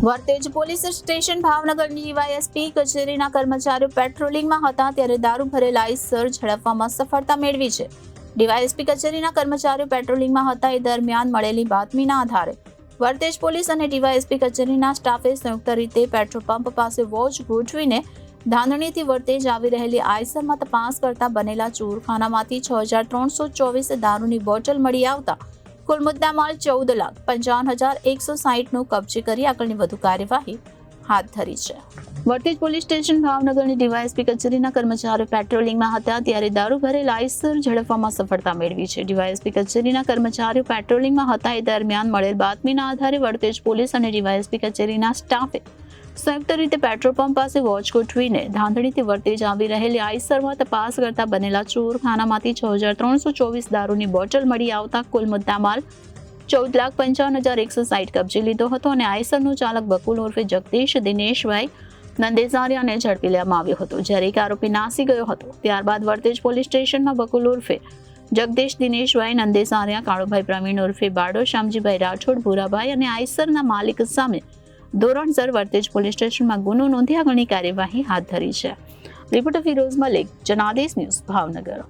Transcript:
Vartej police station ભાવનગરની DYSP કચેરીના કર્મચારીઓ પેટ્રોલિંગમાં હતા ત્યારે દારૂ ભરેલા આઈસર ઝડપવામાં સફળતા મેળવી છે. ડીવાયએસપી કચેરીના કર્મચારીઓ પેટ્રોલિંગમાં હતા એ દરમિયાન મળેલી બાતમીના આધારે વર્તેજ પોલીસ અને ડીવાયએસપી કચેરીના સ્ટાફે સંયુક્ત રીતે પેટ્રોલ પંપ પાસે વોચ ગોઠવીને ધાંધણીથી વર્તેજ આવી રહેલી આઈસરમાં તપાસ કરતા બનેલા ચોરખાનામાંથી 6,324 દારૂની બોટલ મળી આવતા કુલ મુદ્દામાલ 14,55,160નો કબજે કરી આગળની વધુ કાર્યવાહી હાથ ધરી છે. વર્તેજ પોલીસ સ્ટેશન ભાવનગરની ડીવાયએસપી કચેરીના કર્મચારીઓ પેટ્રોલિંગમાં હતા ત્યારે દારૂ ભરેલા આઈસર ઝડપવામાં સફળતા મેળવી છે. ડીવાયએસપી કચેરીના કર્મચારીઓ પેટ્રોલિંગમાં હતા એ દરમિયાન મળેલ બાતમીના આધારે વર્તેજ પોલીસ અને ડીવાયએસપી કચેરીના સ્ટાફે સંયુક્ત રીતે પેટ્રોલ પંપ પાસે વોચ ગોઠવીને ધાંધણીથી વર્તેજ આવી રહેલી આઈસરમાં તપાસ કરતા બનેલા ચોરખાનામાંથી 6,324 દારૂની બોટલ મળી આવતા કુલ મુદ્દામાલ 14,55,160 કબજે લીધો હતો અને આઈસરનો ચાલક બકુલ ઉર્ફે જગદીશ દિનેશભાઈ નંદેસારિયાને ઝડપી લેવામાં આવ્યો હતો, જ્યારે એક આરોપી નાસી ગયો હતો. ત્યારબાદ વર્તેજ પોલીસ સ્ટેશનમાં બકુલ ઉર્ફે જગદીશ દિનેશભાઈ નંદેસારિયા, કાળુભાઈ પ્રવીણ ઉર્ફે બાળો, શામજીભાઈ રાઠોડ, ભૂરાભાઈ અને આઈસરના માલિક સામે ધોરણસર વર્તેજ પોલીસ સ્ટેશનમાં ગુનો નોંધી આગળની કાર્યવાહી હાથ ધરી છે. Reporter Firoz Malik, Janadesh news, Bhavnagar.